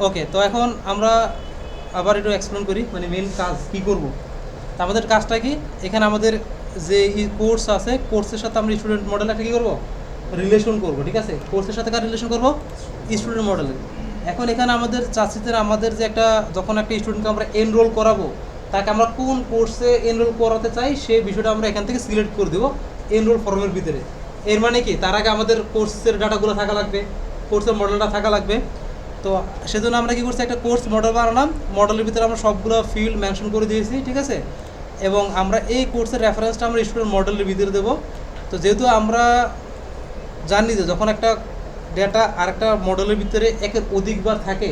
ওকে, তো এখন আমরা আবার একটু এক্সপ্লেন করি, মানে মেন কাজ কী করব। তা আমাদের কাজটা কি, এখানে আমাদের যে কোর্স আছে, কোর্সের সাথে আমরা স্টুডেন্ট মডেল একটা কী করবো, রিলেশন করব। ঠিক আছে, কোর্সের সাথে কার রিলেশন করব, স্টুডেন্ট মডেলের। এখন এখানে আমাদের চাচ্ছিতে আমাদের যে একটা, যখন একটা স্টুডেন্টকে আমরা এনরোল করাবো, তাকে আমরা কোন কোর্সে এনরোল করাতে চাই সেই বিষয়টা আমরা এখান থেকে সিলেক্ট করে দেবো এনরোল ফর্মের ভিতরে। এর মানে কি, তার আগে আমাদের কোর্সের ডাটাগুলো থাকা লাগবে, কোর্সের মডেলটা থাকা লাগবে। তো সেজন্য আমরা কী করছি, একটা কোর্স মডেল বানালাম। মডেলের ভিতরে আমরা সবগুলো ফিল্ড মেনশন করে দিয়েছি। ঠিক আছে, এবং আমরা এই কোর্সের রেফারেন্সটা আমরা স্টুডেন্ট মডেলের ভিতরে দেবো। তো যেহেতু আমরা জানি যে যখন একটা ডেটা আরেকটা মডেলের ভিতরে একের অধিকবার থাকে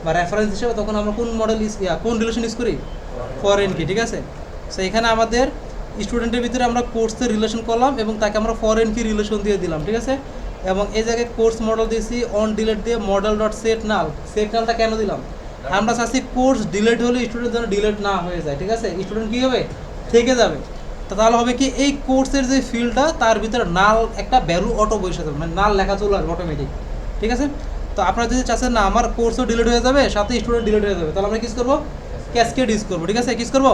বা রেফারেন্স হিসেবে, তখন আমরা কোন মডেল কোন রিলেশন ইউজ করি, ফরেন কি। ঠিক আছে, সো এখানে আমাদের স্টুডেন্টের ভিতরে আমরা কোর্সের রিলেশন করলাম এবং তাকে আমরা ফরেন কি রিলেশন দিয়ে দিলাম। ঠিক আছে, এবং এই জায়গায় কোর্স মডেল দিয়েছি অন ডিলেট দিয়ে মডেল ডট সেট নাল। সেট নালটা কেন দিলাম, আমরা চাচ্ছি কোর্স ডিলেট হলে স্টুডেন্ট যেন ডিলেট না হয়ে যায়। ঠিক আছে, স্টুডেন্ট কী হবে, থেকে যাবে। তো তাহলে হবে কি, এই কোর্সের যে ফিল্ডটা তার ভিতরে নাল একটা ভ্যালু অটো বসে যাবে, মানে নাল লেখা চলে আসবে অটোমেটিক। ঠিক আছে, তো আপনারা যদি চাচ্ছেন না আমার কোর্সও ডিলিট হয়ে যাবে সাথে স্টুডেন্ট ডিলিট হয়ে যাবে, তাহলে আমরা কী করবো, ক্যাসকেড ইউজ করবো। ঠিক আছে, কী করবো,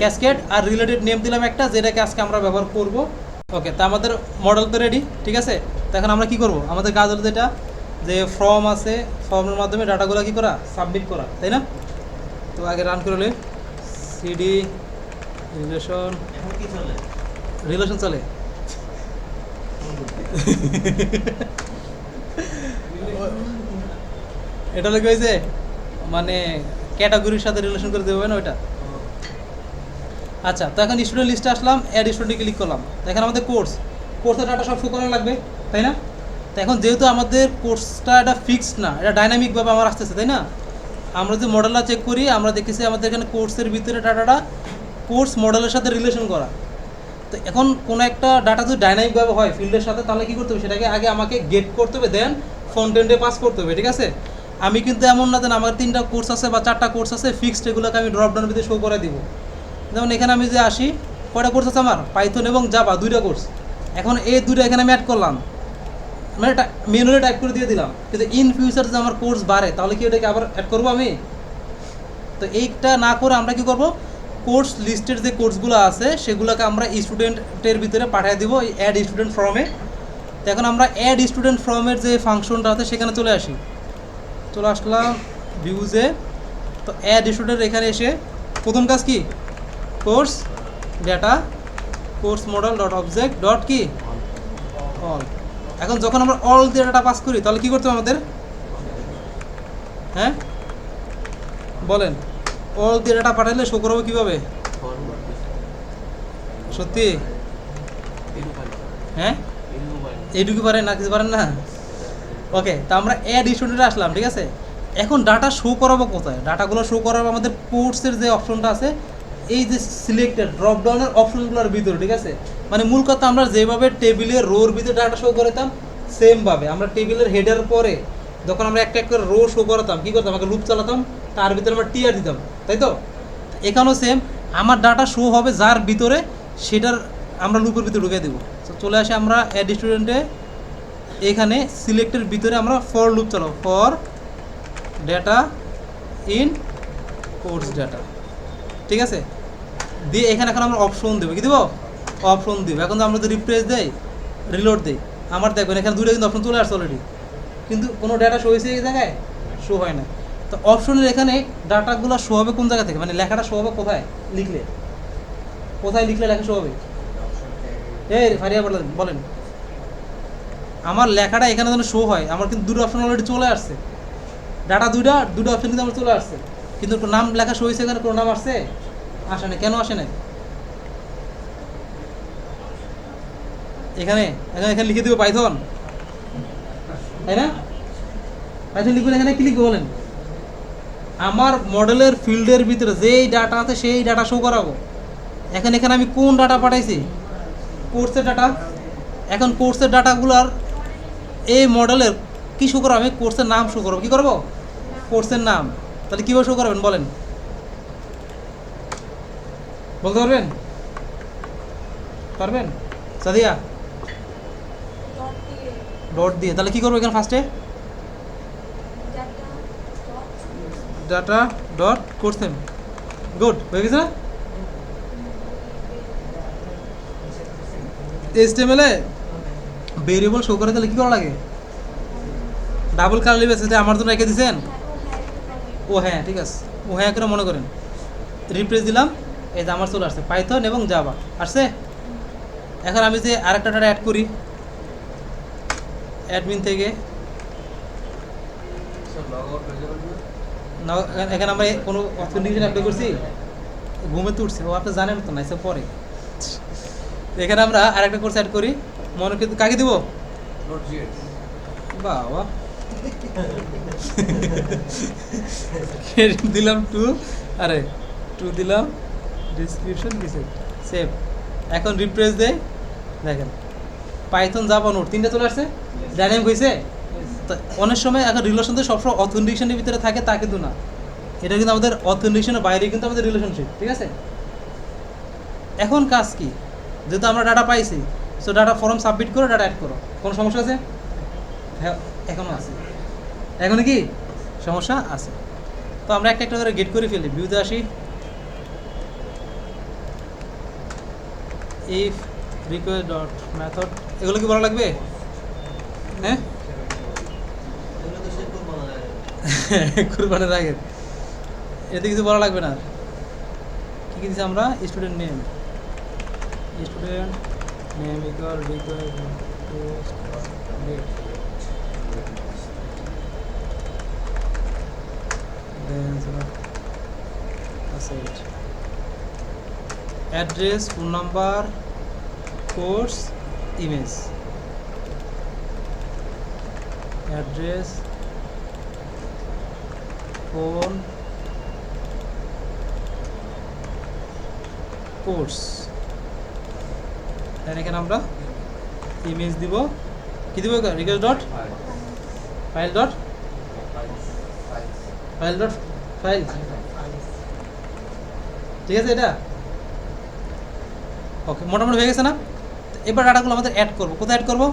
ক্যাসকেড। আর রিলেটেড নেম দিলাম একটা, যেটাকে আজকে আমরা ব্যবহার করব। ওকে, তা আমাদের মডেল তো রেডি। ঠিক আছে, তো এখন আমরা কী করবো, আমাদের কাজ হলো যেটা, যে ফর্ম আছে, ফর্মের মাধ্যমে ডাটাগুলো কী করা, সাবমিট করা, তাই না। তো আগে রান করলে সিডি রিলেশন, রিলেশন চলে এটা লোক হয়েছে, মানে ক্যাটাগরির সাথে রিলেশন করে দেবে না ওইটা। আচ্ছা, তো এখন স্টুডেন্ট লিস্টে আসলাম, অ্যাড স্টুডেন্টে ক্লিক করলাম। তো এখন আমাদের কোর্সের ডাটা সব শো করা লাগবে, তাই না। তো এখন যেহেতু আমাদের কোর্সটা এটা ফিক্সড না, এটা ডাইনামিকভাবে আমার আসতেছে, তাই না। আমরা যে মডেলটা চেক করি, আমরা দেখেছি আমাদের এখানে কোর্সের ভিতরে ডাটাটা কোর্স মডেলের সাথে রিলেশন করা। তো এখন কোনো একটা ডাটা যদি ডাইনামিকভাবে হয় ফিল্ডের সাথে, তাহলে কী করতে হবে, সেটাকে আগে আমাকে গেট করতে হবে, দেন ফ্রন্ট-এন্ডে পাস করতে হবে। ঠিক আছে, আমি কিন্তু এমন না দেন আমার 3টা কোর্স আছে বা 4টা কোর্স আছে ফিক্সড, এগুলোকে আমি ড্রপডাউনের ভিতরে শো করে দিব। যেমন এখানে আমি যে আসি, কয়টা কোর্স আছে আমার, পাইথন এবং জাভা 2টা কোর্স। এখন এই 2টা এখানে আমি অ্যাড করলাম, মানে ম্যানুয়ালি টাইপ করে দিয়ে দিলাম। কিন্তু ইন ফিউচার যদি আমার কোর্স বাড়ে, তাহলে কি ওটাকে আবার অ্যাড করবো আমি। তো এইটা না করে আমরা কি করব, কোর্স লিস্টের যে কোর্সগুলো আছে সেগুলোকে আমরা স্টুডেন্টের ভিতরে পাঠিয়ে দিব এই অ্যাড স্টুডেন্ট ফর্মে। তো এখন আমরা অ্যাড স্টুডেন্ট ফর্মের যে ফাংশনটা আছে সেখানে চলে আসলাম ভিউজে। তো অ্যাড স্টুডেন্ট এখানে এসে প্রথম কাজ কি, course data course model dot object dot কি অল। এখন যখন আমরা অল দিয়ে ডাটা পাস করি, তাহলে কী করতে হবে আমাদের, হ্যাঁ বলেন, অল দিয়ে ডাটা পাঠালে শো করাবো কীভাবে, সত্যি, হ্যাঁ এইটুকু পারেন না, কিছু পারেন না। ওকে, তা আমরা অ্যাড স্টুডেন্টে আসলাম। ঠিক আছে, এখন ডাটা শো করাবো কোথায়, ডাটাগুলো শো করাবো আমাদের কোর্সের যে অপশনটা আছে, এই যে সিলেক্টেড ড্রপডাউনের অপশনগুলোর ভিতরে। ঠিক আছে, মানে মূল কথা, আমরা যেভাবে টেবিলের রোর ভিতরে ডাটা শো করতাম, সেমভাবে আমরা টেবিলের হেডের পরে যখন আমরা একটা একটা রো শো করাতাম, কী করতাম, আমাকে লুপ চালাতাম, তার ভিতরে আমরা টিআর দিতাম, তাই তো। এখানেও সেম, আমার ডাটা শো হবে যার ভিতরে, সেটার আমরা লুপের ভিতরে ঢুকিয়ে দেবো। তো চলে আসে আমরা অ্যাড স্টুডেন্টে, এখানে সিলেক্টের ভিতরে আমরা ফর লুপ চালাবো, for data in course data. ঠিক আছে, দিয়ে এখানে এখন আমরা অপশন দেবো, কী দেবো, অপশন দেবো। এখন আমরা যদি রিফ্রেশ দেই, রিলোড দিই, আমার দেখবেন এখানে দুটো কিন্তু অপশন চলে আসছে অলরেডি, কিন্তু কোনো ডাটা শো হয়েছে এই জায়গায়, শো হয় না। তো অপশনের এখানে ডাটাগুলো শো হবে কোন জায়গা থেকে, মানে লেখাটা শো হবে কোথায়, কোথায় লিখলে লেখা শো হবে, ফারিয়া বলেন। আমার লেখাটা এখানে যেন শো হয়, আমার কিন্তু দুটো অপশন অলরেডি চলে আসছে, ডাটা দুটো অপশন কিন্তু আমার চলে আসছে, কিন্তু নাম লেখা শো হয়েছে, এখানে কোনো নাম আসছে, আসে না, কেন আসে না, এখানে লিখে দেবো পাইথন, তাই না, পাইথন লিখবেন, এখানে কি লিখবো বলেন, আমার মডেলের ফিল্ডের ভিতরে যেই ডাটা আছে সেই ডাটা শো করাবো। এখানে আমি কোন ডাটা পাঠাইছি, কোর্সের ডাটা। এখন কোর্সের ডাটাগুলোর এই মডেলের কী শো করাবো, আমি কোর্সের নাম শো করবো, কী করবো, কোর্সের নাম। তাহলে কীভাবে শো করাবেন বলেন, বলতে পারবেন সাদিয়া, ডট দিয়ে। তাহলে কী করবো এখানে ফার্স্টে, data dot course name. Good, হয়ে গেছে না? HTML এ ভেরিয়েবল শো করে দিলে কি করা লাগে? ডাবল কার্লি ব্রেসেস আমার জন্য রেখে দিয়েছেন? ও হ্যাঁ, ঠিক আছে, ও হ্যাঁ করে মনে করেন। রিপ্লেস দিলাম, এই যে আমার চলে আসছে পাইথন এবং জাভা আসছে। এখন আমি যে আরেকটা ডাটা অ্যাড করি অ্যাডমিন থেকে, এখানে আমরা কোনো অথেন্টিকেশন অ্যাপ্লাই করছি, ঘুমে তো উঠছে, ও আপনি জানেন তো না, এসব পরে। এখানে আমরা আরেকটা কোর্স অ্যাড করি, মনে কিন্তু কাকে দিব? বাবা দিলাম 2, আরে 2 দিলাম, ডিসক্রিপশন কিছু সেভ। এখন রিপ্লেস দেই, দেখেন পাইথন জাভা নোট তিনটা চলে আসছে, ডাইনামিক হয়েছে। অনেক সময় এখন রিলেশন তো সবসময় অথেন্টিকেশনের ভিতরে থাকে তা কিন্তু না, এটা কিন্তু আমাদের অথেন্টিকেশনের বাইরে কিন্তু আমাদের রিলেশনশিপ, ঠিক আছে? এখন কাজ কি, যেহেতু আমরা ডাটা পাইছি, সো ডাটা ফর্ম সাবমিট করো, ডাটা অ্যাড করো। কোনো সমস্যা আছে? হ্যাঁ, এখনও আছে। এখন কি সমস্যা আছে? তো আমরা একটা একটা করে গেট করে ফেলি। ভিউতে আসি, ইফ রিকোয়েস্ট ডট মেথড, এগুলো কি বলা লাগবে? হ্যাঁ, কুরবানের আগে এতে কিছু বলা লাগবে না। কী কী দিচ্ছি আমরা? Student name equal request date, address, phone number, course, image. Address, phone, course, এখানে আমরা ইমেজ দিব। কি দিব? Request dot file dot file, ঠিক আছে? এটা ওকে, মোটামুটি হয়ে গেছে না? এবার ডাটাগুলো আমাদের অ্যাড করবো। কোথায় অ্যাড করবো?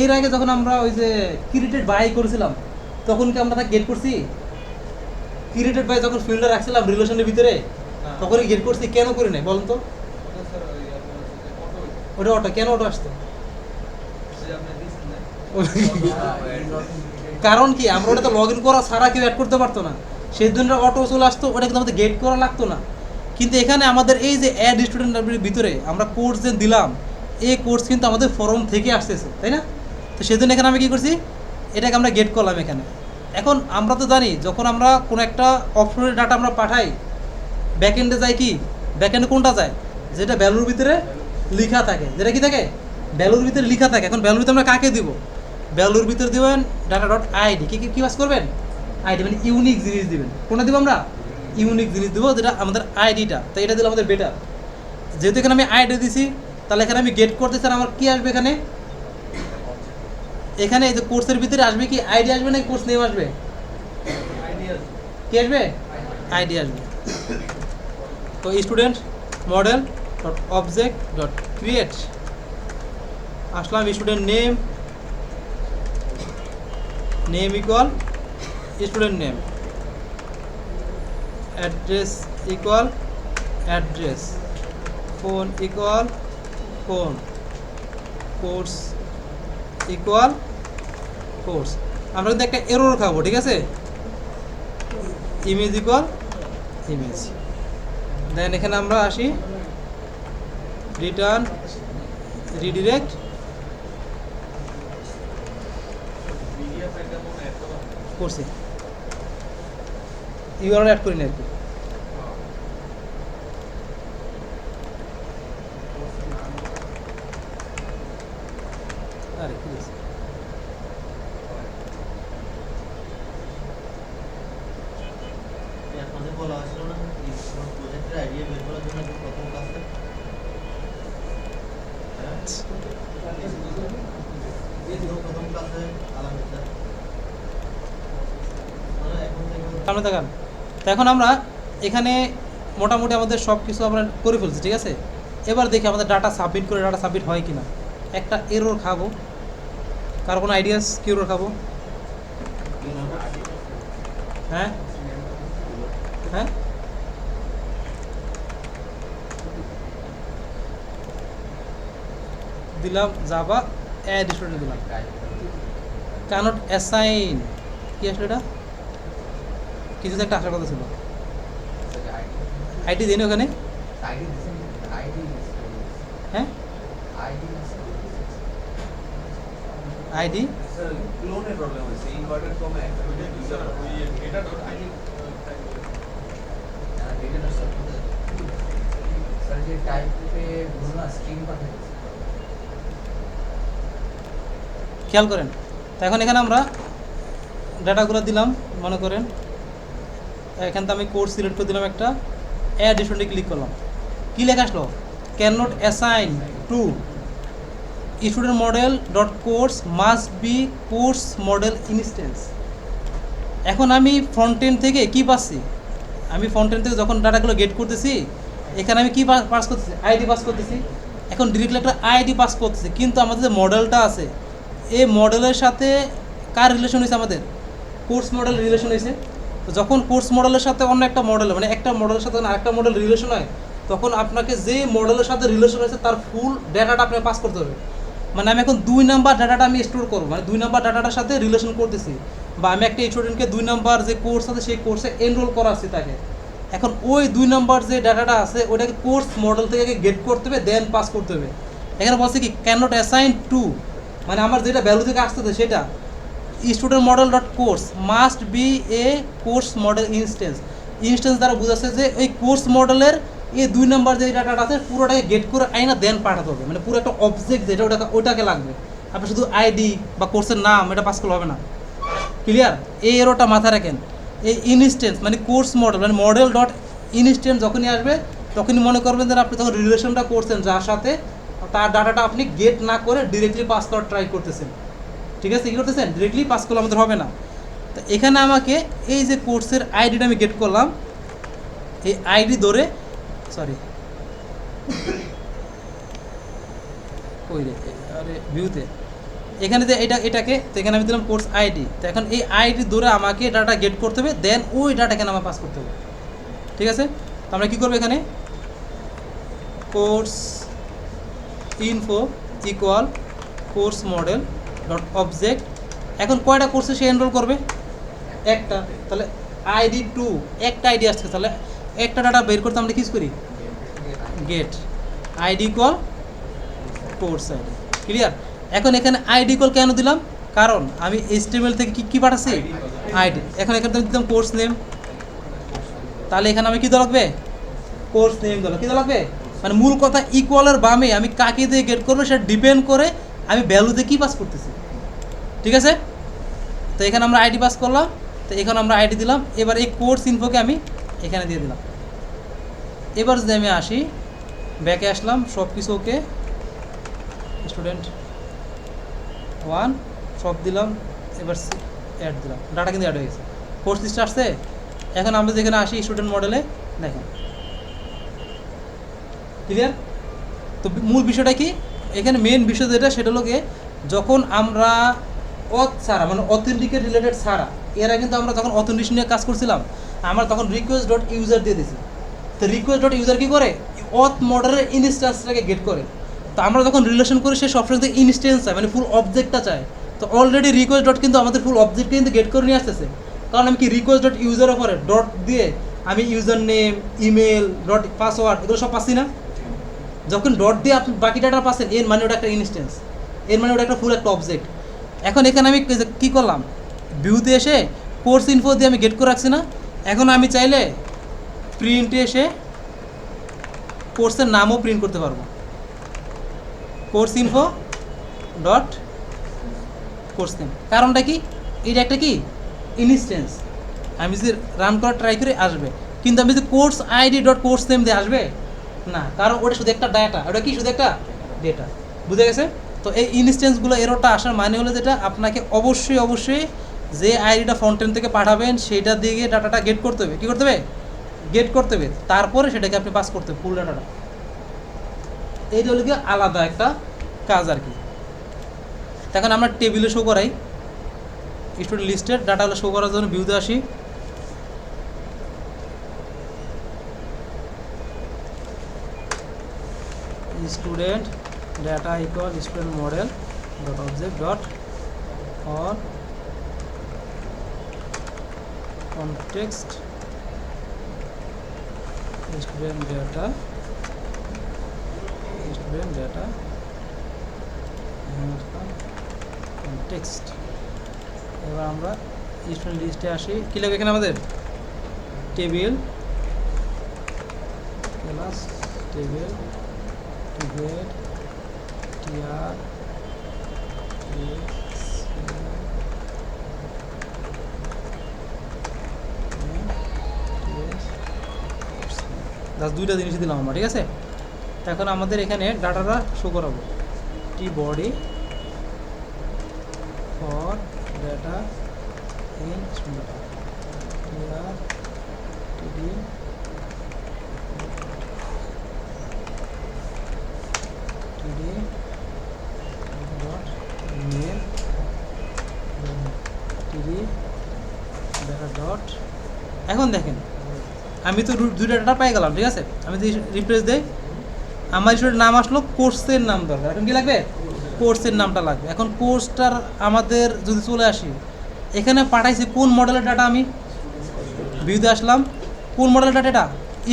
এর আগে যখন আমরা ওই যে ক্রিয়েটেড বাই করেছিলাম, তখন কি আমরা তাকে গেট করছি? ক্রিয়েটেড বাই যখন ফিল্ডে রাখছিলাম রিলেশনের ভিতরে, তখনই গেট করছি। কেন করি নাই বলুন তো? ওটা অটো, কেন অটো আসতো? কারণ কি, আমরা ওটা তো লগ ইন করা ছাড়া কেউ অ্যাড করতে পারতো না, সেই জন্য অটো চলে আসতো, ওটা কিন্তু আমাদের গেট করা লাগতো না। কিন্তু এখানে আমাদের এই যে অ্যাড স্টুডেন্টের ভিতরে আমরা কোর্স যে দিলাম, এই কোর্স কিন্তু আমাদের ফর্ম থেকে আসতেছে, তাই না? তো সেই জন্য এখানে আমি কী করছি, এটাকে আমরা গেট করলাম এখানে। এখন আমরা তো জানি, যখন আমরা কোনো একটা অপশনের ডাটা আমরা পাঠাই, ব্যাকএন্ডে যায় কি? ব্যাকএন্ডে কোনটা যায়? যেটা ভ্যালুর ভিতরে লেখা থাকে, যেটা কি থাকে? ভ্যালুর ভিতরে লেখা থাকে। এখন ভ্যালুর ভিতরে আমরা কাকে দিব? ভ্যালুর ভিতরে দেবেন ডাটা ডট আইডি। কী কাজ করবেন? আইডি মানে ইউনিক জিনিস দিবেন। কোনটা দিব আমরা? ইউনিক জিনিস দেবো, যেটা আমাদের আইডিটা। তো এটা দিলে আমাদের বেটার। যেহেতু এখানে আমি আইডি দিছি, তাহলে এখানে আমি গেট করতে স্যার আমার কী আসবে? এখানে এই যে কোর্সের ভিতরে আসবে কি আইডি আসবে, না কোর্স নেম আসবে? কি আসবে? আইডি আসবে। তো student model dot object dot create, আসলাম student name equal student name, address equal address, phone equal phone, course equal course. আমরা কিন্তু একটা এরর খাবো, ঠিক আছে? Image equal image. দেন এখানে আমরা আসি রিটার্ন রিডিরেক্ট, করছি ইউআরএল অ্যাড করি না আর কি। আরে কি হয়েছে? আপনাদের বলা হয়েছিল না প্রজেক্টের আইডিয়া বের করার জন্য প্রথম কাজটা? প্রথম কাজে আলাদা সামনে দেখান। তো এখন আমরা এখানে মোটামুটি আমাদের সব কিছু আমরা করে ফেলছি, ঠিক আছে? এবার দেখি আমাদের ডাটা সাবমিট করে ডাটা সাবমিট হয় কি না। একটা এরর খাবো, কার কোনো আইডিয়াস কি এরর খাবো? হ্যাঁ হ্যাঁ দিলাম জাভা অ্যাড স্টুডেন্ট দিলাম ক্যানট অ্যাসাইন কি আসলে এটা কিছু তো একটা আসার কথা ছিল আইডি দিন ওখানে হ্যাঁ আইডি ক্লোনের প্রবলেম হয়েছে ইনভার্টার কমে একটা ইউজার ওই ডেটা ডট আইডি सर ये टाइप पे बोलना स्ट्रिंग पर है খেয়াল করেন তো এখন এখানে আমরা ডাটাগুলো দিলাম মনে করেন এখান থেকে আমি কোর্স সিলেক্ট করে দিলাম একটা অ্যাড স্টুডেন্টে ক্লিক করলাম কী লেখা আসলো can not assign to student model dot course must be course model instance এখন আমি ফ্রন্ট এন্ড থেকে কী পাচ্ছি আমি ফ্রন্ট এন্ড থেকে যখন ডাটাগুলো গেট করতেছি এখানে আমি কী পাস করতেছি আইডি পাস করতেছি এখন ডিরেক্টলি একটা আইডি পাস করতেছি কিন্তু আমাদের যে মডেলটা আছে এই মডেলের সাথে কার রিলেশন হয়েছে আমাদের কোর্স মডেল রিলেশন হয়েছে তো যখন কোর্স মডেলের সাথে অন্য একটা মডেল মানে একটা মডেলের সাথে আরেকটা মডেল রিলেশন হয় তখন আপনাকে যে মডেলের সাথে রিলেশন হয়েছে তার ফুল ডাটাটা আপনাকে পাস করতে হবে মানে আমি এখন 2 নাম্বার ডাটাটা আমি স্টোর করবো মানে 2 নাম্বার ডাটাটার সাথে রিলেশন করতেছি বা আমি একটা স্টুডেন্টকে 2 নাম্বার যে কোর্স আছে সেই কোর্সে এনরোল করাচ্ছি তাকে এখন ওই 2 নাম্বার যে ডাটাটা আছে ওটাকে কোর্স মডেল থেকে গেট করতে হবে দেন পাস করতে হবে এখানে বলছে কি ক্যান নট অ্যাসাইন টু মানে আমার যেটা ভ্যালু থেকে আসতেছে সেটা student model dot course must B A course model instance দ্বারা বোঝাচ্ছে যে এই কোর্স মডেলের এই 2 নাম্বার যে ডাটাটা আছে পুরোটাকে গেট করে আইনা দেন পাঠাতে হবে মানে পুরো একটা অবজেক্ট যেটা ওটাকে লাগবে আপনি শুধু আইডি বা কোর্সের নাম এটা পাস করলে হবে না ক্লিয়ার এই এরোটা মাথায় রাখেন এই ইনস্ট্যান্স মানে কোর্স মডেল মানে মডেল ডট ইনস্ট্যান্স যখনই আসবে তখনই মনে করবেন যে আপনি তখন রিলেশনটা করছেন যার সাথে তার ডাটাটা আপনি গেট না করে ডিরেক্টলি পাস করার ট্রাই করতেছেন ঠিক আছে কী করতেছেন ডিরেক্টলি পাস করলে আমাদের হবে না তো এখানে আমাকে এই যে কোর্সের আইডিটা আমি গেট করলাম এই আইডি ধরে সরি কই রে আরে ভিউতে এখানে যে এটাকে তো এখানে আমি দিলাম কোর্স আইডি তো এখন এই আইডি ধরে আমাকে ডাটা গেট করতে হবে দেন ওই ডাটাকে আমার পাস করতে হবে ঠিক আছে তো আমরা কী করবো এখানে course info equal course model dot object এখন কয়টা কোর্সে সে এনরোল করবে একটা তাহলে আইডি 2 একটা আইডি আসছে তাহলে একটা ডাটা বের করতে আমরা কী করি get ID equal course ID clear এখন এখানে আইডি ইকুয়াল কেন দিলাম কারণ আমি HTML থেকে কী পাঠাচ্ছি আইডি এখন এখানে আমি দিলাম কোর্স নেম তাহলে এখানে আমি কী দেওয়া লাগবে কোর্স নেম দেওয়া কী দেওয়া লাগবে মানে মূল কথা ইকুয়ালের বামে আমি কাকে দিয়ে গেট করবো সেটা ডিপেন্ড করে আমি ভ্যালুতে কী পাস করতেছি ঠিক আছে তো এখানে আমরা আইডি পাস করলাম তো এখানে আমরা আইডি দিলাম এবার এই কোর্স ইনফোকে আমি এখানে দিয়ে দিলাম এবার যদি আমি আসি ব্যাকে আসলাম সব কিছু ওকে স্টুডেন্ট 1 সব দিলাম এবার অ্যাড দিলাম ডাটা কিন্তু অ্যাড হয়ে গেছে কোর্স লিস্ট আসছে এখন আমরা যেখানে আসি স্টুডেন্ট মডেলে দেখেন ক্লিয়ার তো মূল বিষয়টা কি এখানে মেন বিষয় যেটা সেটা হলো গিয়ে যখন আমরা ছাড়া মানে অথেন্টিকেট রিলেটেড ছাড়া এরা কিন্তু আমরা যখন অথেন্টিকেশন নিয়ে কাজ করছিলাম আমরা তখন রিকোয়েস্ট ডট ইউজার দিয়ে দিয়েছি তো রিকোয়েস্ট ডট ইউজার কী করে মডেলের ইনস্ট্যান্সটাকে গেট করে তো আমরা যখন রিলেশন করি সে সবসময় ইনস্ট্যান্স চাই মানে ফুল অবজেক্টটা চাই তো অলরেডি রিকোয়েস্ট ডট কিন্তু আমাদের ফুল অবজেক্টকে কিন্তু গেট করে নিয়ে আসতেছে কারণ আমি কি রিকোয়েস্ট ডট ইউজারের পরে ডট দিয়ে আমি user name email dot password এগুলো সব পাচ্ছি না যখন ডট দিয়ে আপনি বাকি ডাটা পাচ্ছেন এর মানে ওটা একটা ইনস্ট্যান্স এর মানে ওটা একটা ফুল একটা অবজেক্ট এখন এখানে আমি কী করলাম ভিউতে এসে কোর্স ইনফো দিয়ে আমি গেট করে রাখছি না এখন আমি চাইলে প্রিন্টে এসে কোর্সের নামও প্রিন্ট করতে পারবো course info dot course name কারণটা কি এটা একটা কি ইনস্ট্যান্স আমি যদি রান করার ট্রাই করে আসবে কিন্তু আমি যদি course ID dot course name দিয়ে আসবে না কারণ ওটা শুধু একটা ডাটা ওটা কি শুধু একটা ডেটা বুঝে গেছে তো এই ইনস্ট্যান্সগুলো এরোটা আসার মানে হলো যেটা আপনাকে অবশ্যই যে আইডিটা ফ্রন্ট এন্ড থেকে পাঠাবেন সেইটা দিয়ে ডাটাটা গেট করতে হবে কী করতে হবে গেট করতে হবে তারপরে সেটাকে আপনি পাস করতে হবে ফুল ডাটাটা এইটা হলো কি আলাদা একটা কাজ আর কি তখন আমরা টেবিলে শো করাই স্টুডেন্ট লিস্টের ডাটাগুলো শো করার জন্য ভিউতে আসি। Student data equal student model dot object dot or context student data context. এবার আমরা স্টুডেন্ট লিস্টে আসি। কী লাগবে এখানে আমাদের? টেবিল ক্লাস টেবিল টিগেট টিআর জাস্ট দুইটা জিনিসই দিলাম আমরা, ঠিক আছে? এখন আমাদের এখানে ডাটাটা শো করাবো। T body for data in data TR TD TD dot name TD data dot. এখন দেখেন আমি তো দুইটা ডাটা পাই গেলাম, ঠিক আছে? আমি যদি রিপ্লেস দেই, আমার স্টুডেন্ট নাম আসলো, কোর্সের নাম দরকার। এখন কি লাগবে? কোর্সের নামটা লাগবে। এখন কোর্সটার আমাদের যদি চলে আসি, এখানে পাঠাইছি কোন মডেলের ডাটা? আমি ভিউতে আসলাম, কোন মডেলের ডাটা? এটা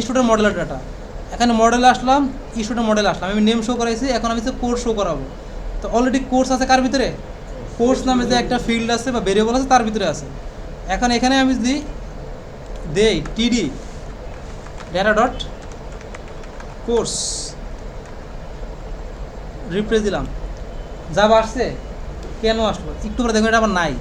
স্টুডেন্ট মডেলের ডাটা। এখানে মডেলে আসলাম, স্টুডেন্ট মডেলে আসলাম, আমি নেম শো করাইছি। এখন আমি কোর্স শো করাবো। তো অলরেডি কোর্স আছে কার ভিতরে? কোর্স নামে যে একটা ফিল্ড আছে বা ভেরিয়েবল আছে তার ভিতরে আছে। এখন এখানে আমি যদি দেই টিডি ডাটা ডট কোর্স, রিপ্লেস দিলাম, যা আসছে। কেন আসলো একটু পরে দেখবেন, এটা আমার নাই।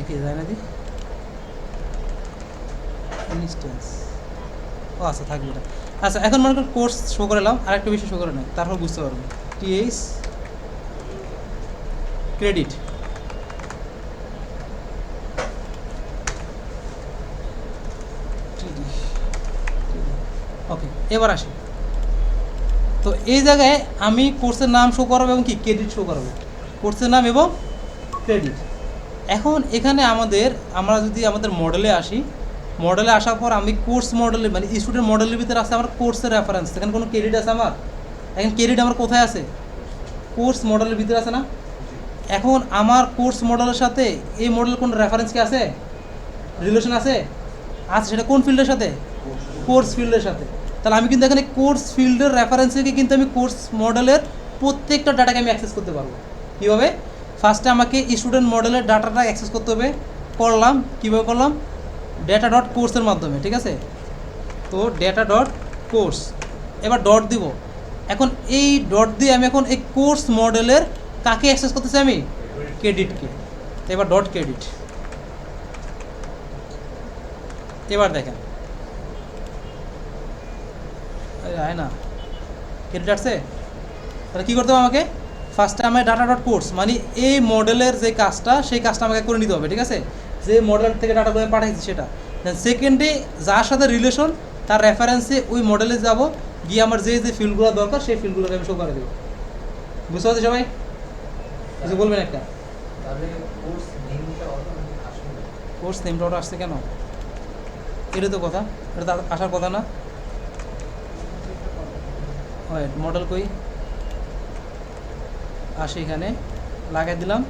কি যায় না দি ইনস্ট্যান্স, ও আচ্ছা থাকবে এটা। আচ্ছা এখন মনে করেন কোর্স শো করালাম, আর একটা বিষয় শো করে নেই, তারপর বুঝতে পারবেন। টিএইচ ক্রেডিট, ওকে। এবার আসি, তো এই জায়গায় আমি কোর্সের নাম শো করাবো এবং কি ক্রেডিট শো করাবো, কোর্সের নাম এবং ক্রেডিট। এখন এখানে আমরা যদি আমাদের মডেলে আসি, মডেলে আসার পর আমি কোর্স মডেলে মানে স্টুডেন্ট মডেলের ভিতরে আছে আমার কোর্সের রেফারেন্স, এখানে কোনো ক্রেডিট আছে আমার? এখন ক্রেডিট আমার কোথায় আছে? কোর্স মডেলের ভিতরে আছে না? এখন আমার কোর্স মডেলের সাথে এই মডেলের কোনো রেফারেন্স কি আছে? রিলেশন আছে? আচ্ছা, সেটা কোন ফিল্ডের সাথে? কোর্স ফিল্ডের সাথে। তাহলে আমি কিন্তু এখানে কোর্স ফিল্ডের রেফারেন্স থেকে কিন্তু আমি কোর্স মডেলের প্রত্যেকটা ডাটাকে আমি অ্যাক্সেস করতে পারবো। কীভাবে? ফার্স্টে আমাকে স্টুডেন্ট মডেলের ডাটাটা অ্যাক্সেস করতে হবে, করলাম। কীভাবে করলাম? ডেটা ডট কোর্সের মাধ্যমে, ঠিক আছে? তো ডেটা ডট কোর্স, এবার ডট দিব। এখন এই ডট দিয়ে আমি এখন এই কোর্স মডেলের কাকে অ্যাক্সেস করতেছি? আমি ক্রেডিটকে। তো এবার ডট ক্রেডিট। এবার দেখেন আয় না ক্রেডিট আসছে। তাহলে কী করতে হবে আমাকে? ফার্স্টে আমার ডাটা ডট কোর্স মানে এই মডেলের যে কাজটা, সেই কাজটা আমাকে করে নিতে হবে, ঠিক আছে? যে মডেল থেকে ডাটাগুলো আমি পাঠাইছি সেটা। দেন সেকেন্ডে যার সাথে রিলেশন তার রেফারেন্সে ওই মডেলে যাব, গিয়ে আমার যে যে ফিল্ডগুলো দরকার সেই ফিল্ডগুলোকে আমি শো করে দেবো। বুঝতে পারছি সবাই? কিছু বলবেন একটা? কোর্স নেমটা ওটা আসছে কেন? এটা তো কথা, এটা তো আসার কথা না। ওয়েট, মডেল কই? আসে এখানে, লাগাই দিলাম।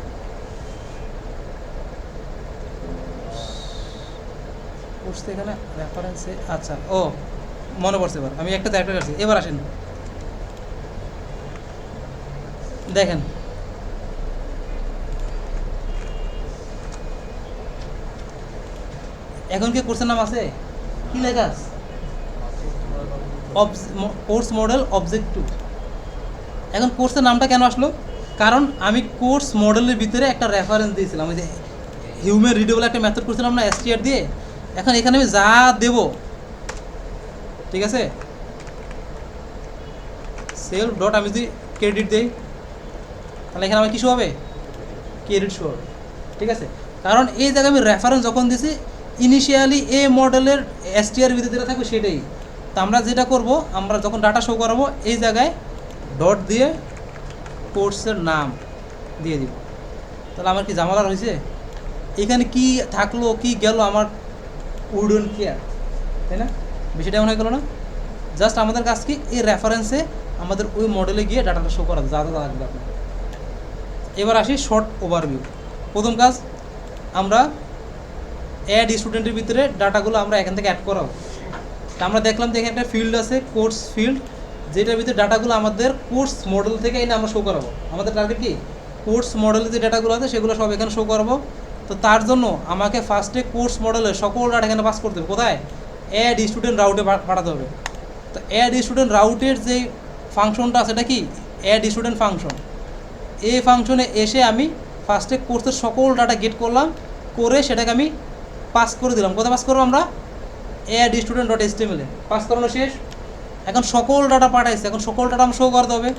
কোর্স এখানে রেফারেন্সে, আচ্ছা ও মনে পড়ছে। এবার আমি একটা ক্যারেক্টার করছি। এবার আসেন দেখেন, এখন কি কোর্সের নাম আছে? কি লেখা আছে? Course model object 2। এখন কোর্সের নামটা কেন আসলো? কারণ আমি কোর্স মডেলের ভিতরে একটা রেফারেন্স দিয়েছিলাম, ওই যে হিউম্যান রিডেবল একটা মেথড করছিলাম না এসটিআর দিয়ে। এখন এখানে আমি যা দেব, ঠিক আছে, সেলফ ডট আমি যদি ক্রেডিট দিই, তাহলে এখানে আমার কিছু হবে? ক্রেডিট শো হবে, ঠিক আছে? কারণ এই জায়গায় আমি রেফারেন্স যখন দিছি, ইনিশিয়ালি এই মডেলের এসটিআর ভিতরে যেটা থাকবে সেটাই। তো আমরা যেটা করব, আমরা যখন ডাটা শো করাবো, এই জায়গায় ডট দিয়ে কোর্সের নাম দিয়ে দিব। তাহলে আমার কি ঝামেলা হয়েছে? এখানে কি থাকলো কি গেল আমার উডন কেয়ার, তাই না? বিষয়টা এমন হয়ে গেলো না? জাস্ট আমাদের কাজ কি এই রেফারেন্সে আমাদের ওই মডেলে গিয়ে ডাটাটা শো করা যা যা লাগবে আপনার। এবার আসি শর্ট ওভারভিউ। প্রথম কাজ, আমরা অ্যাড স্টুডেন্টের ভিতরে ডাটাগুলো আমরা এখান থেকে অ্যাড করাবো। তা আমরা দেখলাম যে এখানে একটা ফিল্ড আছে কোর্স ফিল্ড, যেটার ভিতরে ডাটাগুলো আমাদের কোর্স মডেল থেকে এনে আমরা শো করাবো। আমাদের টার্গেট কি কোর্স মডেলের যে ডাটাগুলো আছে সেগুলো সব এখানে শো করবো। তো তার জন্য আমাকে ফার্স্টে কোর্স মডেলের সকল ডাটা এখানে পাস করতে হবে। কোথায়? অ্যাড স্টুডেন্ট রাউটে পাঠাতে হবে। তো অ্যাড স্টুডেন্ট রাউটের যে ফাংশনটা আছে সেটা কি অ্যাড স্টুডেন্ট ফাংশন। এই ফাংশনে এসে আমি ফার্স্টে কোর্সের সকল ডাটা গেট করলাম, করে সেটাকে আমি পাস করে দিলাম। কোথায় পাস করবো আমরা? অ্যাড স্টুডেন্ট ডট HTML-এ পাস করানো শেষ। এখন সকল ডাটা পাঠাইছে, এখন সকল ডাটা আমরা শো করতে হবে।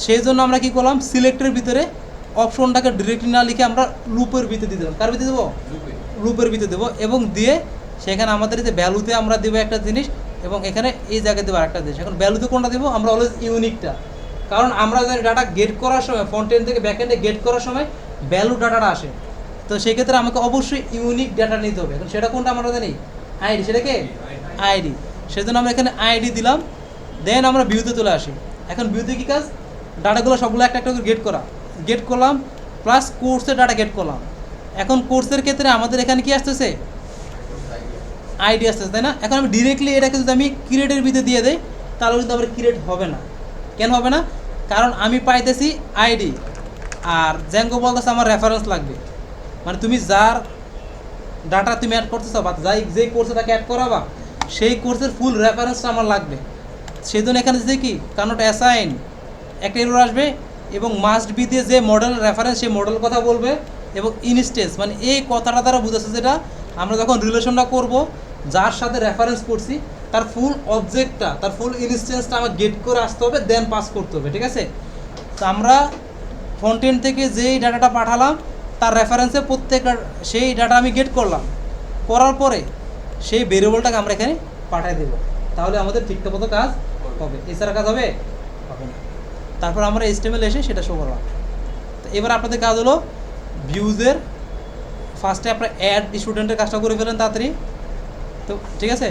সেই জন্য আমরা কী করলাম, সিলেক্টের ভিতরে অপশনটাকে ডিরেক্টলি না লিখে আমরা লুপের ভিতরে দিয়ে দিলাম। কার ভিতরে দেবো? লুপের ভিতরে দেবো। এবং দিয়ে সেখানে আমাদের যে ভ্যালুতে আমরা দেবো একটা জিনিস, এবং এখানে এই জায়গায় দেবো আরেকটা জিনিস। এখন ভ্যালুতে কোনটা দেবো? আমরা অলওয়েজ ইউনিকটা, কারণ আমরা জানি ডাটা গেট করার সময় ফ্রন্ট এন্ড থেকে ব্যাক এন্ডে গেট করার সময় ভ্যালু ডাটাটা আসে। তো সেক্ষেত্রে আমাকে অবশ্যই ইউনিক ডাটা নিতে হবে। এখন সেটা কোনটা আমরা জানি? আইডি। সেটাকে আইডি। সেজন্য আমরা এখানে আইডি দিলাম। দেন আমরা ভিউতে চলে আসি। এখন ভিউতে কী কাজ? ডাটাগুলো সবগুলো একটা একটা করে গেট করলাম, প্লাস কোর্সের ডাটা গেট করলাম। এখন কোর্সের ক্ষেত্রে আমাদের এখানে কি আসতেছে? আইডি আসতেছে, তাই না? এখন আমি ডিরেক্টলি এটাকে যদি আমি ক্রিয়েটের ভিতরে দিয়ে দেই তাহলে কিন্তু আমার ক্রিয়েট হবে না। কেন হবে না? কারণ আমি পাইতেছি আইডি, আর জ্যাঙ্গো বলতেছে আমার রেফারেন্স লাগবে। মানে তুমি যার ডাটা তুমি অ্যাড করতেছো বা যেই কোর্সে তাকে অ্যাড করাবা সেই কোর্সের ফুল রেফারেন্সটা আমার লাগবে। সেই জন্য এখানে যে কি কানট অ্যাসাইন একটা এরর আসবে, এবং মাস্ট বি দিয়ে যে মডেল রেফারেন্স সেই মডেল কথা বলবে, এবং ইনস্টেন্স মানে এই কথাটা দ্বারা বুঝেছে যেটা আমরা যখন রিলেশনটা করব যার সাথে রেফারেন্স করছি তার ফুল অবজেক্টটা, তার ফুল ইনস্টেন্সটা আমার গেট করে আসতে হবে, দেন পাস করতে হবে। ঠিক আছে? তো আমরা ফ্রন্ট এন্ড থেকে যেই ডাটাটা পাঠালাম তার রেফারেন্সে প্রত্যেকটা সেই ডাটা আমি গেট করলাম, করার পরে সেই ভেরিয়েবলটাকে আমরা এখানে পাঠিয়ে দেবো। তাহলে আমাদের ঠিকঠাক মতো কাজ হবে। এছাড়া কাজ হবে না। তারপর আমরা HTML এসে সেটা শো করলাম। তো এবার আপনাদের কাজ হলো ভিউজের ফার্স্টে আপনার অ্যাড স্টুডেন্টের কাজটা করে ফেলেন তাড়াতাড়ি। তো ঠিক আছে,